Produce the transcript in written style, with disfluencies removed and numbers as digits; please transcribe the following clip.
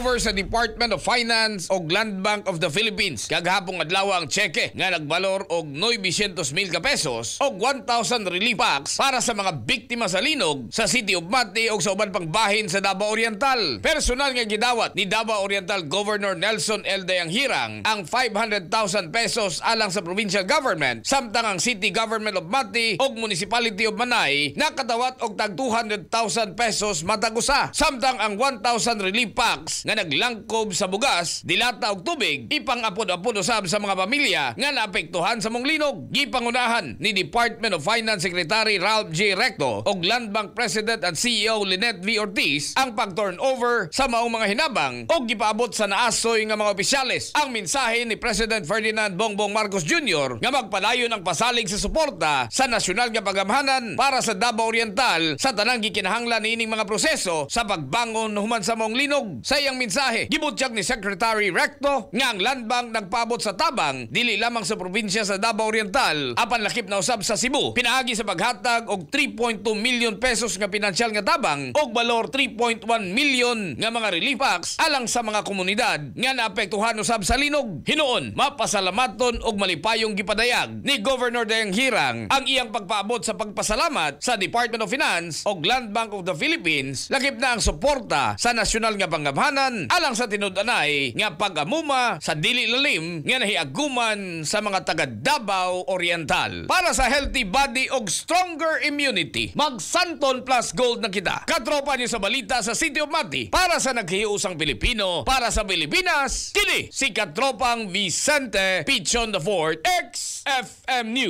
over sa Department of Finance o Land Bank of the Philippines. Kaghapong adlaw ang cheque nga nagbalor og 900,000 ka pesos o 1,000 relief packs para sa mga biktima sa linog sa City of Mati o sa uban pang bahin sa Davao Oriental. Personal nga gidawat ni Davao Oriental Governor Nelson L. Dayanghirang ang 500,000 pesos alang sa provincial government, samtang ang City Government of Mati o Municipality of Manay nakatawat og tag 200,000 pesos matag usa. Samtang ang 1,000 relief packs nga naglangkob sa bugas, dilata og tubig ipang-apod-apod usab sa mga pamilya nga naapektuhan sa mong linog. Gipangunahan ni Department of Finance Secretary Ralph J. Recto og Land Bank President at CEO Lynette V. Ortiz ang pag-turnover sa maong mga hinabang o gipaabot sa naasoy nga mga opisyales. Ang mensahe ni President Ferdinand Bongbong Marcos Jr. nga magpadayon ang pasalig sa suporta sa nasyonal nga pagamhanan para sa Davao Oriental sa tanang gikinahanglan niining mga proseso sa pagbangon human sa maong linog. Sa iyang mensahe, gibutyag ni Secretary Recto nga ang Land Bank nagpaabot sa tabang dili lamang sa probinsya sa Davao Oriental apan lakip na usab sa Cebu. Pinaagi sa paghatag og 3.2 million pesos nga pinansyal nga tabang og balor 3.1 million nga mga relief packs alang sa mga komunidad nga naapektuhan usab sa linog. Hinuon mapasalamaton og malipayong gipadayag ni Governor Dayanghirang ang iyang pagpaabot sa pagpasalamat sa Department of Finance o Land Bank of the Philippines lakip na ang suporta sa nasyonal nga panggamhanan alang sa tinud-anay nga pag-amuma sa dili lalim nga nahiaguman sa mga taga Davao Oriental. Para sa healthy body og stronger immunity, mag-Santon Plus Gold na kita. Katropa niyo sa balita sa City of Mati para sa naghiusang Pilipino, para sa Pilipinas, kini si Katropang Vicente Pichon IV, XFM News.